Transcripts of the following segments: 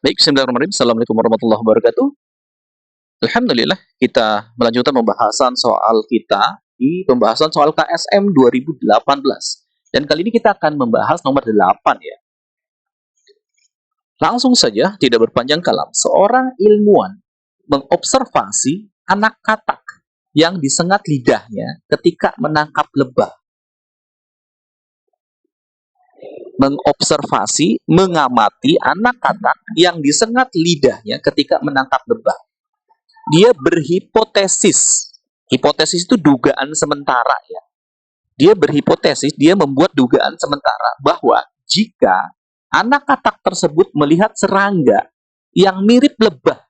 Baik, bismillahirrahmanirrahim. Assalamualaikum warahmatullahi wabarakatuh. Alhamdulillah, kita melanjutkan pembahasan soal kita di pembahasan soal KSM 2018. Dan kali ini kita akan membahas nomor 8 ya. Langsung saja, tidak berpanjang kalam, seorang ilmuwan mengobservasi anak katak yang disengat lidahnya ketika menangkap lebah. Mengobservasi, mengamati anak katak yang disengat lidahnya ketika menangkap lebah. Dia berhipotesis. Hipotesis itu dugaan sementara ya. Dia berhipotesis, dia membuat dugaan sementara bahwa jika anak katak tersebut melihat serangga yang mirip lebah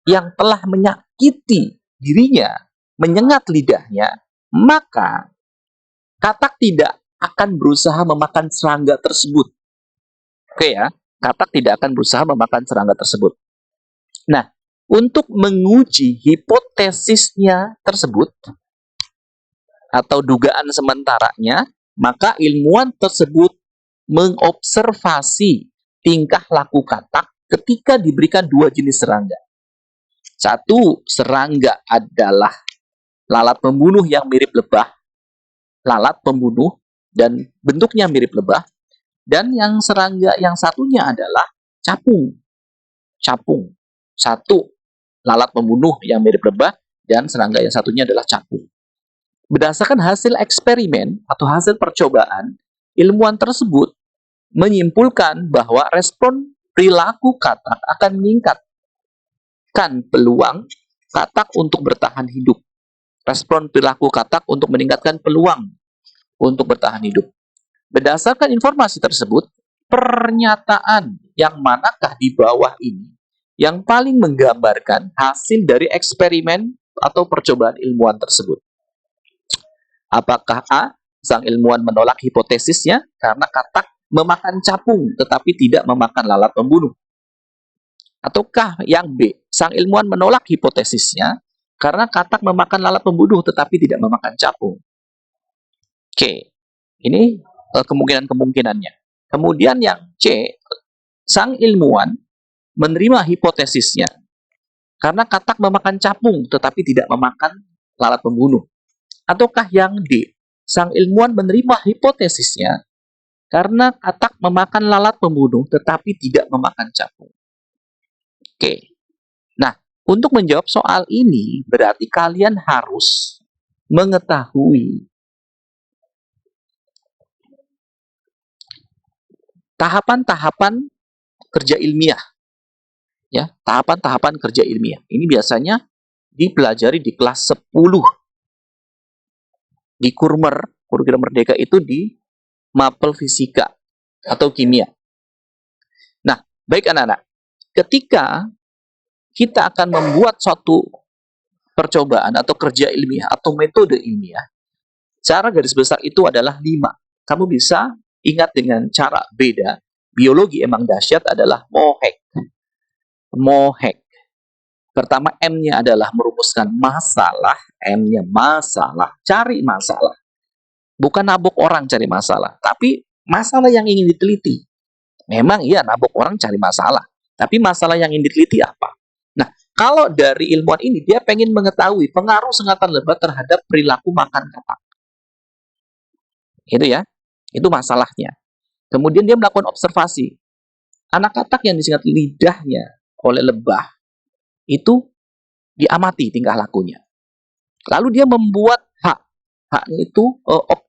yang telah menyakiti dirinya, menyengat lidahnya, maka katak tidak akan berusaha memakan serangga tersebut. Oke ya, katak tidak akan berusaha memakan serangga tersebut. Nah, untuk menguji hipotesisnya tersebut atau dugaan sementaranya, maka ilmuwan tersebut mengobservasi tingkah laku katak ketika diberikan dua jenis serangga. Satu, serangga adalah lalat pembunuh yang mirip lebah, lalat pembunuh dan bentuknya mirip lebah, dan yang serangga yang satunya adalah capung. Capung. Satu, lalat pembunuh yang mirip lebah, dan serangga yang satunya adalah capung. Berdasarkan hasil eksperimen atau hasil percobaan, ilmuwan tersebut menyimpulkan bahwa respon perilaku katak akan meningkatkan peluang katak untuk bertahan hidup. Respon perilaku katak untuk meningkatkan peluang untuk bertahan hidup. Berdasarkan informasi tersebut, pernyataan yang manakah di bawah ini yang paling menggambarkan hasil dari eksperimen atau percobaan ilmuwan tersebut? Apakah A, sang ilmuwan menolak hipotesisnya karena katak memakan capung tetapi tidak memakan lalat pembunuh? Ataukah yang B, sang ilmuwan menolak hipotesisnya karena katak memakan lalat pembunuh tetapi tidak memakan capung? Oke, ini kemungkinan-kemungkinannya. Kemudian yang C, sang ilmuwan menerima hipotesisnya karena katak memakan capung tetapi tidak memakan lalat pembunuh. Ataukah yang D, sang ilmuwan menerima hipotesisnya karena katak memakan lalat pembunuh tetapi tidak memakan capung. Oke. Nah, untuk menjawab soal ini berarti kalian harus mengetahui tahapan-tahapan kerja ilmiah. Ya, tahapan-tahapan kerja ilmiah. Ini biasanya dipelajari di kelas 10. Di kurikulum merdeka itu di mapel fisika atau kimia. Nah, baik anak-anak. Ketika kita akan membuat suatu percobaan atau kerja ilmiah atau metode ilmiah, cara garis besar itu adalah 5. Kamu bisa ingat dengan cara beda. Biologi emang dahsyat adalah mohek. Mohek. Pertama, M-nya adalah merumuskan masalah. M-nya masalah. Cari masalah. Bukan nabok orang cari masalah, tapi masalah yang ingin diteliti. Memang iya nabok orang cari masalah, tapi masalah yang ingin diteliti apa? Nah, kalau dari ilmuwan ini, dia pengen mengetahui pengaruh sengatan lebah terhadap perilaku makan katak. Itu ya, itu masalahnya. Kemudian dia melakukan observasi. Anak katak yang disengat lidahnya oleh lebah, itu diamati tingkah lakunya. Lalu dia membuat hak. Haknya itu,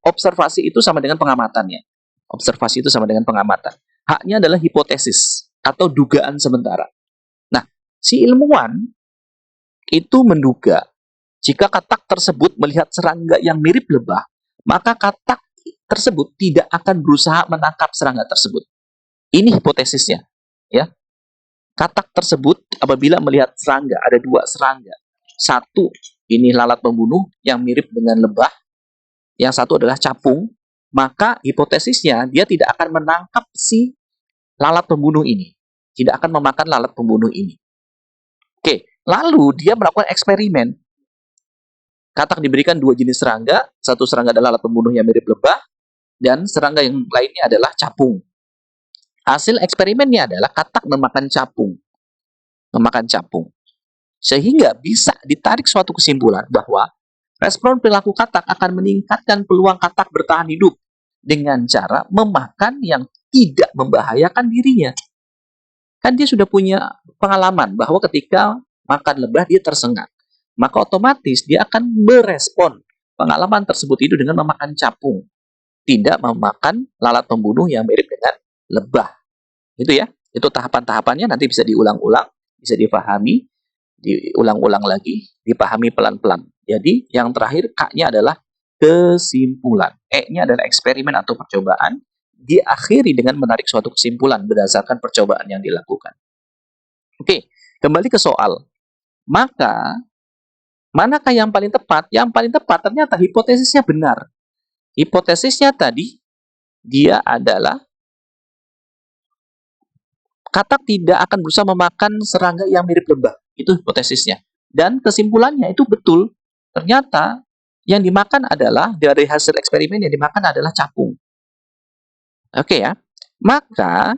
observasi itu sama dengan pengamatannya. Observasi itu sama dengan pengamatan. Haknya adalah hipotesis atau dugaan sementara. Nah, si ilmuwan itu menduga jika katak tersebut melihat serangga yang mirip lebah, maka katak tersebut tidak akan berusaha menangkap serangga tersebut. Ini hipotesisnya, ya. Katak tersebut apabila melihat serangga, ada 2 serangga. Satu, ini lalat pembunuh yang mirip dengan lebah. Yang satu adalah capung. Maka hipotesisnya dia tidak akan menangkap si lalat pembunuh ini. Tidak akan memakan lalat pembunuh ini. Oke, lalu dia melakukan eksperimen. Katak diberikan 2 jenis serangga. Satu serangga adalah lalat pembunuh yang mirip lebah. Dan serangga yang lainnya adalah capung. Hasil eksperimennya adalah katak memakan capung. Memakan capung. Sehingga bisa ditarik suatu kesimpulan bahwa respon perilaku katak akan meningkatkan peluang katak bertahan hidup dengan cara memakan yang tidak membahayakan dirinya. Kan dia sudah punya pengalaman bahwa ketika makan lebah dia tersengat. Maka otomatis dia akan merespon pengalaman tersebut itu dengan memakan capung. Tidak memakan lalat pembunuh yang mirip dengan lebah. Itu ya. Itu tahapan-tahapannya nanti bisa diulang-ulang, bisa dipahami, diulang-ulang lagi, dipahami pelan-pelan. Jadi yang terakhir K-nya adalah kesimpulan. E-nya adalah eksperimen atau percobaan, diakhiri dengan menarik suatu kesimpulan berdasarkan percobaan yang dilakukan. Oke, kembali ke soal. Maka, manakah yang paling tepat? Yang paling tepat ternyata hipotesisnya benar. Hipotesisnya tadi, dia adalah katak tidak akan berusaha memakan serangga yang mirip lebah. Itu hipotesisnya. Dan kesimpulannya itu betul. Ternyata yang dimakan adalah, dari hasil eksperimen yang dimakan adalah capung. Oke ya. Maka,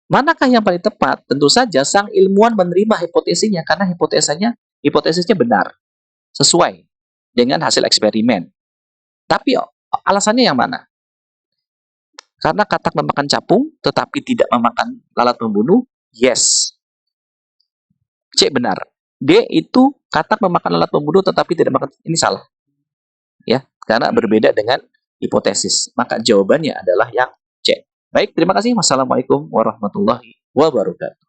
manakah yang paling tepat? Tentu saja sang ilmuwan menerima hipotesisnya karena hipotesisnya benar. Sesuai dengan hasil eksperimen. Tapi alasannya yang mana? Karena katak memakan capung, tetapi tidak memakan lalat pembunuh, yes. C benar. D itu katak memakan lalat pembunuh, tetapi tidak makan. Ini salah. Ya, karena berbeda dengan hipotesis. Maka jawabannya adalah yang C. Baik, terima kasih. Wassalamualaikum warahmatullahi wabarakatuh.